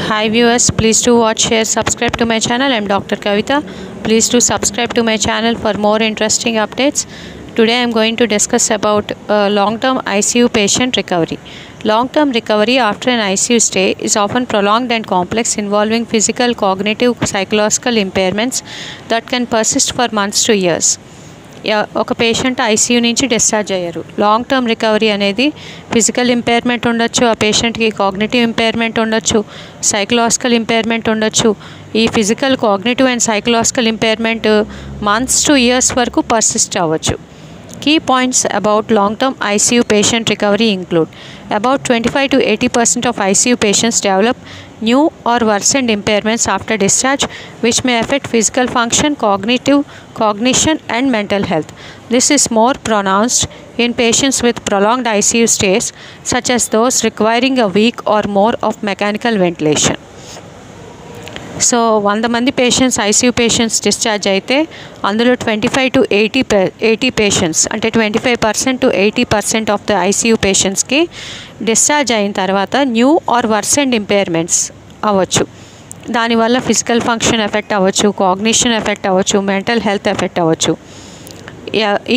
Hi viewers, please do watch, share, subscribe to my channel. I am Dr. Kavita. Please do subscribe to my channel for more interesting updates. Today I am going to discuss about long-term ICU patient recovery. Long-term recovery after an ICU stay is often prolonged and complex, involving physical, cognitive, psychological impairments that can persist for months to years. ఒక patient ICU నుంచి discharge అయ్యారు. Long term recovery అనేది physical impairment ఉండొచ్చు, ఆ పేషెంట్కి cognitive impairment ఉండొచ్చు, psychological impairment ఉండొచ్చు. ఈ physical, cognitive and psychological impairment months two years వరకు పర్సిస్ట్ అవ్వచ్చు. Key points about long-term ICU patient recovery include: about 25 to 80% of ICU patients develop new or worsened impairments after discharge, which may affect physical function, cognition, and mental health. This is more pronounced in patients with prolonged ICU stays, such as those requiring a week or more of mechanical ventilation. So 100 మంది patients ICU patients discharge అయితే అందులో 25 to 80 patients అంటే 25% to 80% of the ICU పేషెంట్స్కి discharge అయిన తర్వాత new or worsened impairments అవ్వచ్చు. దానివల్ల physical function effect అవ్వచ్చు, కాగ్నిషన్ ఎఫెక్ట్ అవ్వచ్చు, మెంటల్ హెల్త్ ఎఫెక్ట్ అవ్వచ్చు.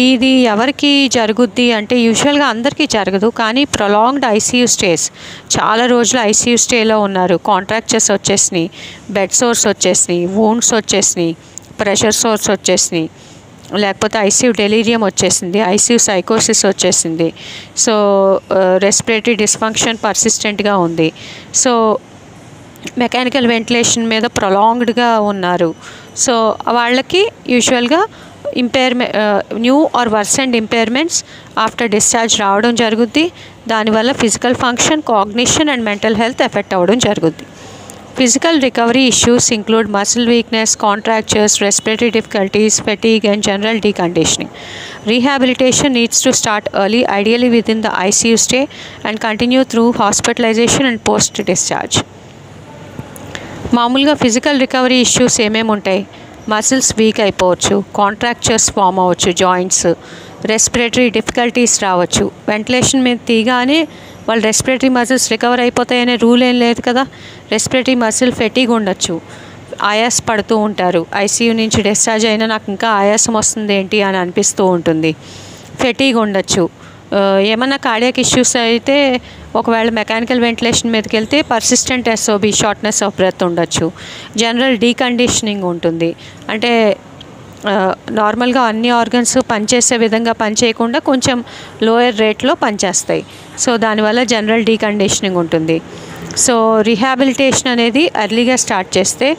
ఇది ఎవరికి జరుగుద్ది అంటే యూజువల్గా అందరికీ జరగదు, కానీ ప్రొలాంగ్డ్ ఐసీయూ స్టేస్, చాలా రోజులు ఐసీయూ స్టేలో ఉన్నారు, కాంట్రాక్చర్స్ వచ్చేసినాయి, బెడ్ సోర్స్ వచ్చేసినాయి, వూండ్స్ వచ్చేసినాయి, ప్రెషర్ సోర్స్ వచ్చేసినాయి, లేకపోతే ఐసీయూ డెలీరియం వచ్చేసింది, ఐసీయూ సైకోసిస్ వచ్చేసింది, సో రెస్పిరేటరీ డిస్ఫంక్షన్ పర్సిస్టెంట్గా ఉంది, సో మెకానికల్ వెంటిలేషన్ మీద ప్రొలాంగ్డ్గా ఉన్నారు. సో వాళ్ళకి యూజువల్గా new or worsened impairments after discharge రావడం జరుగుద్ది. దానివల్ల physical function, cognition and mental health effect అవ్వడం జరుగుద్ది. Physical recovery issues include muscle weakness, contractures, respiratory difficulties, fatigue and general deconditioning. Rehabilitation needs to start early, ideally within the ICU stay, and continue through hospitalization and post-discharge. మామూలుగా physical recovery issues ఏమేమి ఉంటాయి? Muscles week అయిపోవచ్చు, contractures form అవ్వచ్చు, joints, respiratory difficulties రావచ్చు. Ventilation మీద తీగానే వాళ్ళు respiratory muscles recover అయిపోతాయనే rule ఏం లేదు కదా. రెస్పిరేటరీ మసిల్ ఫెటీగ్ ఉండొచ్చు, ఆయాస పడుతూ ఉంటారు, ఐసీయూ నుంచి డిశ్చార్జ్ అయినా నాకు ఇంకా ఆయాసం వస్తుంది ఏంటి అని అనిపిస్తూ ఉంటుంది, ఫెటీగ్ ఉండొచ్చు. ఏమన్నా కార్డియాక్ ఇష్యూస్ అయితే ఒకవేళ మెకానికల్ వెంటిలేషన్ మీదకి వెళ్తే persistent SOB, shortness of breath ఉండొచ్చు. జనరల్ డీకండిషనింగ్ ఉంటుంది, అంటే నార్మల్గా అన్ని ఆర్గన్స్ పనిచేసే విధంగా పనిచేయకుండా కొంచెం లోయర్ రేట్లో పనిచేస్తాయి. సో దానివల్ల జనరల్ డీకండిషనింగ్ ఉంటుంది. సో రిహాబిలిటేషన్ అనేది ఎర్లీగా స్టార్ట్ చేస్తే,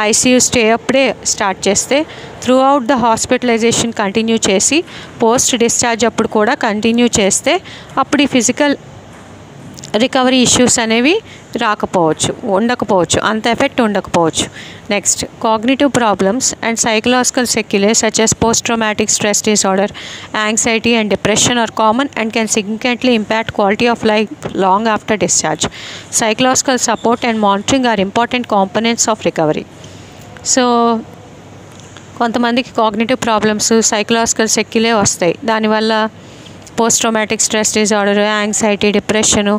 ఐసీయూ స్టే అప్పుడే స్టార్ట్ చేస్తే, throughout the hospitalization continue చేసి, పోస్ట్ డిశ్చార్జ్ అప్పుడు కూడా కంటిన్యూ చేస్తే అప్పుడు ఈ ఫిజికల్ రికవరీ ఇష్యూస్ అనేవి ఉండకపోవచ్చు, అంత ఎఫెక్ట్ ఉండకపోవచ్చు. Next, cognitive problems and psychological sequelae such as post traumatic stress disorder, anxiety and depression are common and can significantly impact quality of life long after discharge. Psychological support and monitoring are important components of recovery. So కొంతమందికి cognitive problems, psychological sequelae వస్తాయి, దానివల్ల post traumatic stress disorder, anxiety, depression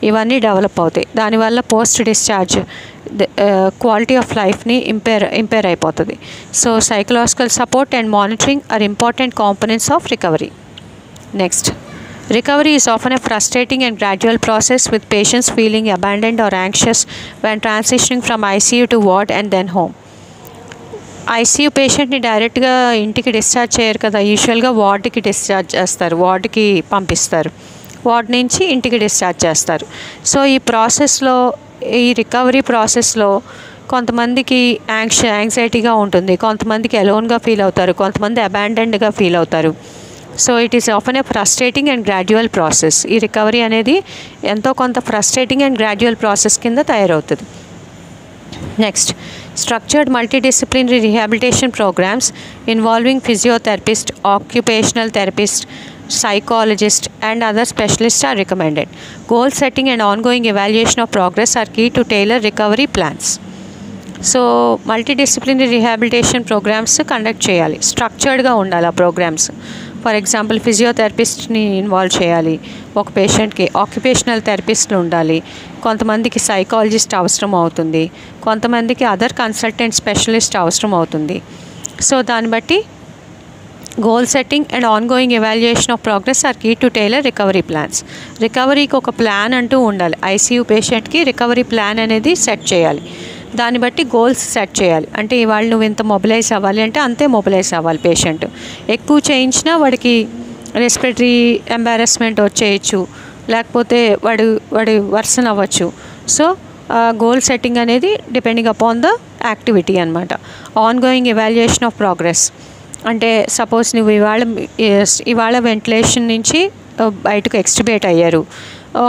ఇవన్నీ develop అవుతాయి. దానివల్ల post discharge quality of లైఫ్ని impair అయిపోతుంది. So psychological support and monitoring are important components of recovery. Next, recovery is often a frustrating and gradual process, with patients feeling abandoned or anxious when transitioning from ICU to ward and then home. ICU పేషెంట్ని డైరెక్ట్గా ఇంటికి discharge చేయరు కదా, యూజువల్గా వార్డుకి discharge చేస్తారు, వార్డుకి పంపిస్తారు, వార్డ్ నుంచి ఇంటికి డిశ్చార్జ్ చేస్తారు. సో ఈ ప్రాసెస్లో, ఈ రికవరీ ప్రాసెస్లో కొంతమందికి యాంగ్జైటీగా ఉంటుంది, కొంతమందికి అలోన్గా ఫీల్ అవుతారు, కొంతమంది అబాండన్డ్గా ఫీల్ అవుతారు. So it is often a frustrating and gradual process. ఈ రికవరీ అనేది ఎంతో కొంత ఫ్రస్ట్రేటింగ్ అండ్ గ్రాడ్యువల్ ప్రాసెస్ కింద తయారవుతుంది. నెక్స్ట్, structured multidisciplinary rehabilitation programs involving physiotherapists, occupational therapists, psychologists and other specialists are recommended. Goal setting and ongoing evaluation of progress are key to tailor recovery plans. So multidisciplinary rehabilitation programmes conduct చేయాలి, స్ట్రక్చర్డ్గా ఉండాలి ఆ programmes. For example ఫిజియోథెరపిస్ట్ని involve చేయాలి ఒక పేషెంట్కి, occupational థెరపిస్ట్లు ఉండాలి, కొంతమందికి సైకాలజిస్ట్ అవసరం అవుతుంది, కొంతమందికి అదర్ కన్సల్టెంట్ స్పెషలిస్ట్ అవసరం అవుతుంది. సో దాన్ని బట్టి goal setting and ongoing evaluation of progress are key to tailor recovery plans. రికవరీకి ఒక ప్లాన్ అంటూ ఉండాలి. ఐసీయూ పేషెంట్కి రికవరీ ప్లాన్ అనేది సెట్ చేయాలి. దాన్ని బట్టి గోల్స్ సెట్ చేయాలి. అంటే ఇవాళ నువ్వు ఇంత మొబిలైజ్ అవ్వాలి అంటే అంతే మొబిలైజ్ అవ్వాలి. పేషెంట్ ఎక్కువ చేయించినా వాడికి రెస్పిరేటరీ ఎంబారస్మెంట్ వచ్చేయచ్చు, లేకపోతే వాడి వర్సన్ అవ్వచ్చు. సో గోల్ సెట్టింగ్ అనేది డిపెండింగ్ అపాన్ ద యాక్టివిటీ అనమాట. ఆన్గోయింగ్ ఎవాల్యుయేషన్ ఆఫ్ ప్రోగ్రెస్ అంటే సపోజ్ నువ్వు ఇవాళ వెంటిలేషన్ నుంచి బయటకు ఎక్స్ట్రిబేట్ అయ్యారు,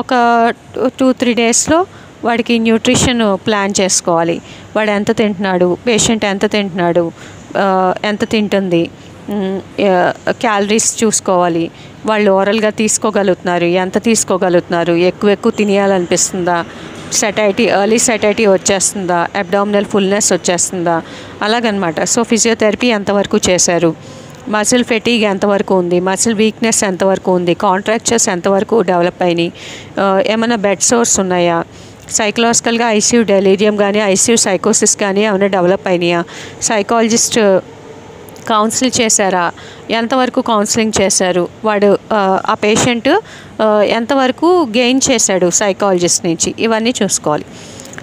ఒక 2-3 డేస్లో వాడికి న్యూట్రిషన్ ప్లాన్ చేసుకోవాలి. వాడు ఎంత తింటున్నాడు, పేషెంట్ ఎంత తింటున్నాడు, ఎంత తింటుంది, క్యాలరీస్ చూసుకోవాలి. వాళ్ళు ఓరల్గా తీసుకోగలుగుతున్నారు, ఎంత తీసుకోగలుగుతున్నారు, ఎక్కువ తినేయాలనిపిస్తుందా, ఎర్లీ సెటైటీ వచ్చేస్తుందా, అబ్డామినల్ ఫుల్నెస్ వచ్చేస్తుందా, అలాగనమాట. సో ఫిజియోథెరపీ ఎంతవరకు చేశారు, మసిల్ ఫెటీగ్ ఎంతవరకు ఉంది, మసిల్ వీక్నెస్ ఎంతవరకు ఉంది, కాంట్రాక్చర్స్ ఎంతవరకు డెవలప్ అయినాయి, ఏమైనా బెడ్ సోర్స్ ఉన్నాయా, సైకలాజికల్గా ఐసీయూ డెలీరియం కానీ ఐసీయూ సైకోసిస్ కానీ ఏమైనా డెవలప్ అయినాయా, సైకాలజిస్ట్ కౌన్సిల్ చేశారా, ఎంతవరకు కౌన్సిలింగ్ చేశారు, వాడు ఆ పేషెంట్ ఎంతవరకు గెయిన్ చేశాడు సైకాలజిస్ట్ నుంచి, ఇవన్నీ చూసుకోవాలి.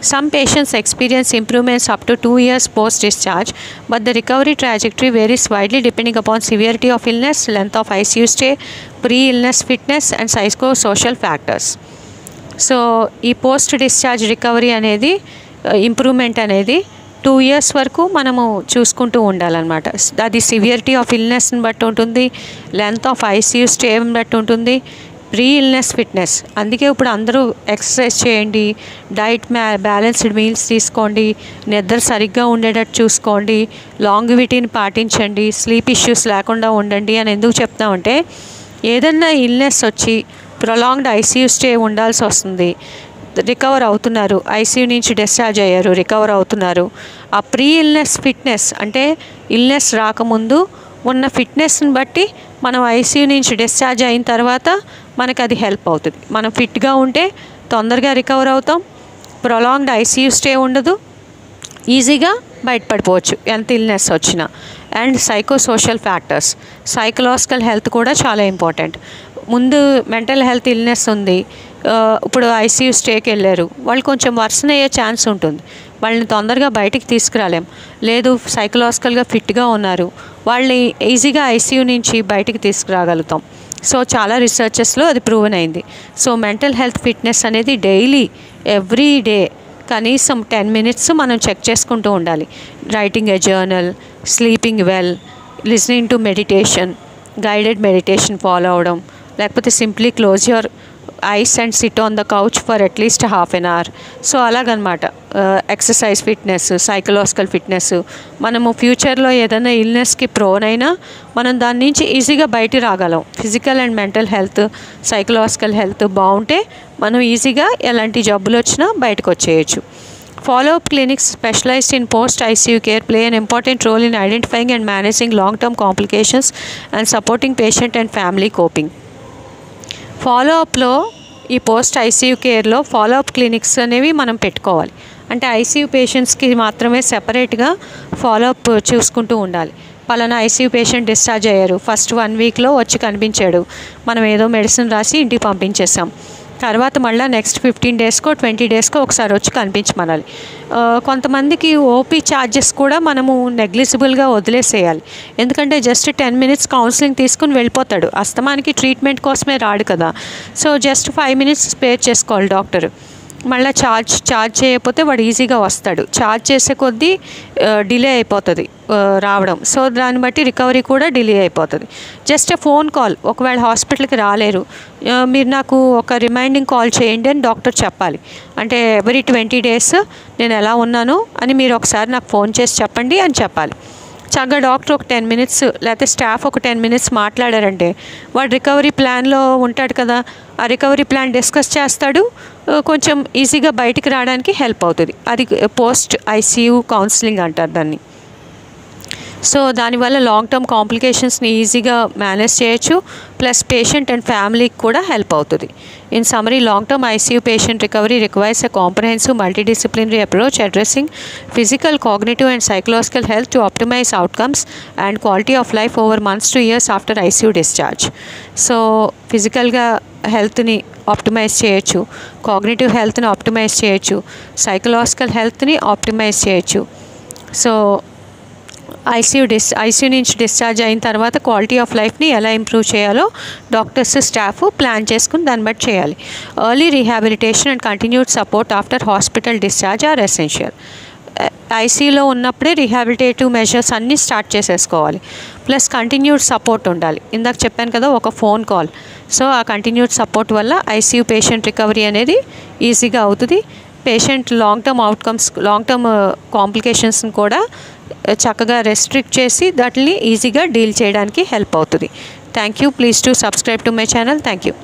Some patients experience improvements up to 2 years post-discharge, but the recovery trajectory varies widely depending upon severity of illness, length of ICU stay, pre-illness fitness and psychosocial factors. So ఈ post discharge recovery అనేది improvement అనేది 2 years వరకు మనము చూసుకుంటూ ఉండాలన్నమాట. అది severity of ఇల్నెస్ని బట్టి ఉంటుంది, లెంత్ ఆఫ్ ఐసీయూ స్టేని బట్టి ఉంటుంది, ప్రీ ఇల్నెస్ ఫిట్నెస్. అందుకే ఇప్పుడు అందరూ ఎక్సర్సైజ్ చేయండి, డైట్ బ్యాలెన్స్డ్ మీల్స్ తీసుకోండి, నిద్ర సరిగ్గా ఉండేటట్టు చూసుకోండి, లాంగివిటీని పాటించండి, స్లీప్ ఇష్యూస్ లేకుండా ఉండండి అని ఎందుకు చెప్తామంటే ఏదన్నా ఇల్నెస్ వచ్చి ప్రొలాంగ్డ్ ఐసీయూ స్టే ఉండాల్సి వస్తుంది, రికవర్ అవుతున్నారు, ఐసీయూ నుంచి డిశ్చార్జ్ అయ్యారు, రికవర్ అవుతున్నారు. ఆ ప్రీ ఇల్నెస్ ఫిట్నెస్ అంటే ఇల్నెస్ రాకముందు ఉన్న ఫిట్నెస్ని బట్టి మనం ఐసీయూ నుంచి డిశ్చార్జ్ అయిన తర్వాత మనకు అది హెల్ప్ అవుతుంది. మనం ఫిట్గా ఉంటే తొందరగా రికవర్ అవుతాం, ప్రొలాంగ్డ్ ఐసీయూ స్టే ఉండదు, ఈజీగా బయటపడిపోవచ్చు ఎంత ఇల్నెస్ వచ్చినా. And psychosocial factors, psychological health కూడా చాలా ఇంపార్టెంట్. ముందు మెంటల్ హెల్త్ ఇల్నెస్ ఉంది, ఇప్పుడు ఐసీయూ స్టేకి వెళ్ళారు, వాళ్ళు కొంచెం వర్సన్ అయ్యే ఛాన్స్ ఉంటుంది, వాళ్ళని తొందరగా బయటికి తీసుకురాలేం. లేదు సైకలాజికల్గా ఫిట్గా ఉన్నారు, వాళ్ళని ఈజీగా ఐసీయూ నుంచి బయటికి తీసుకురాగలుగుతాం. సో చాలా రీసెర్చెస్లో అది ప్రూవెన్ అయింది. సో మెంటల్ హెల్త్ ఫిట్నెస్ అనేది డైలీ ఎవ్రీ డే కనీసం 10 minutes మనం చెక్ చేసుకుంటూ ఉండాలి. Writing a journal, sleeping well, listening to meditation, guided meditation follow అవడం, లేకపోతే simply close your eyes and SIT on the couch for at least ½ an hour. So అలాగనమాట exercise fitness, psychological fitness. మనము ఫ్యూచర్లో ఏదైనా ఇల్నెస్కి prone అయినా మనం దాని నుంచి ఈజీగా బయట రాగలం. Physical and mental health, psychological health బాగుంటే మనం ఈజీగా ఎలాంటి జబ్బులు వచ్చినా బయటకు వచ్చేయచ్చు. Follow-up clinics specialized in post-ICU care play an important role in identifying and managing long-term complications and supporting patient and family coping. ఫాలోఅప్లో ఈ పోస్ట్ ఐసీయూ కేర్లో ఫాలోఅప్ క్లినిక్స్ అనేవి మనం పెట్టుకోవాలి. అంటే ఐసీయూ పేషెంట్స్కి మాత్రమే సెపరేట్గా ఫాలోఅప్ చూసుకుంటూ ఉండాలి. పలానా ఐసీయూ పేషెంట్ డిశ్చార్జ్ అయ్యారు, ఫస్ట్ 1 weekలో వచ్చి కనిపించాడు, మనం ఏదో మెడిసిన్ రాసి ఇంటికి పంపించేసాం, తర్వాత మళ్ళీ నెక్స్ట్ 15 daysకో 20 daysకో ఒకసారి వచ్చి కనిపించమనాలి. కొంతమందికి ఓపీ ఛార్జెస్ కూడా మనము నెగ్లిజిబుల్గా వదిలేసేయాలి. ఎందుకంటే జస్ట్ 10 minutes కౌన్సిలింగ్ తీసుకుని వెళ్ళిపోతాడు, అస్తమానికి ట్రీట్మెంట్ కోసమే రాడు కదా. సో జస్ట్ 5 minutes స్పేర్ చేసుకోవాలి డాక్టర్. మళ్ళీ ఛార్జ్ చేయకపోతే వాడు ఈజీగా వస్తాడు, ఛార్జ్ చేసే కొద్దీ డిలే అయిపోతుంది రావడం. సో దాన్ని బట్టి రికవరీ కూడా డిలే అయిపోతుంది. జస్ట్ ఫోన్ కాల్, ఒకవేళ హాస్పిటల్కి రాలేరు, మీరు నాకు ఒక రిమైండింగ్ కాల్ చేయండి అని డాక్టర్ చెప్పాలి. అంటే ఎవ్రీ 20 days నేను ఎలా ఉన్నాను అని మీరు ఒకసారి నాకు ఫోన్ చేసి చెప్పండి అని చెప్పాలి. చక్కగా డాక్టర్ ఒక 10 minutes లేకపోతే స్టాఫ్ ఒక 10 minutes మాట్లాడారంటే వాడు రికవరీ ప్లాన్లో ఉంటాడు కదా, ఆ రికవరీ ప్లాన్ డిస్కస్ చేస్తాడు, కొంచెం ఈజీగా బయటికి రావడానికి హెల్ప్ అవుతుంది. అది పోస్ట్ ఐసీయూ కౌన్సిలింగ్ అంటారు దాన్ని. సో దానివల్ల లాంగ్ టర్మ్ కాంప్లికేషన్స్ని ఈజీగా మేనేజ్ చేయొచ్చు, ప్లస్ పేషెంట్ అండ్ ఫ్యామిలీకి కూడా హెల్ప్ అవుతుంది. In summary, long term ICU patient recovery requires a comprehensive multidisciplinary approach addressing physical, cognitive and psychological health to optimize outcomes and quality of life over months to years after ICU discharge. So ఫిజికల్గా హెల్త్ని optimise చేయొచ్చు, cognitive హెల్త్ని optimise చేయొచ్చు, psychological హెల్త్ని optimise చేయొచ్చు. So ICU నుంచి discharge అయిన తర్వాత క్వాలిటీ ఆఫ్ లైఫ్ని ఎలా ఇంప్రూవ్ చేయాలో డాక్టర్స్, స్టాఫ్ ప్లాన్ చేసుకుని దాన్ని బట్టి చేయాలి. Early rehabilitation and continued support after hospital discharge are essential. ఐసీయూలో ఉన్నప్పుడే రీహాబిలిటేటివ్ మెజర్స్ అన్నీ స్టార్ట్ చేసేసుకోవాలి. ప్లస్ కంటిన్యూడ్ సపోర్ట్ ఉండాలి. ఇందాక చెప్పాను కదా, ఒక ఫోన్ కాల్. సో ఆ కంటిన్యూడ్ సపోర్ట్ వల్ల ఐసీయూ పేషెంట్ రికవరీ అనేది ఈజీగా అవుతుంది. Patient long term outcomes, long term కాంప్లికేషన్స్ని కూడా చక్కగా రెస్ట్రిక్ట్ చేసి వాటిని ఈజీగా డీల్ చేయడానికి హెల్ప్ అవుతుంది. Thank you. Please to subscribe to my channel. Thank you.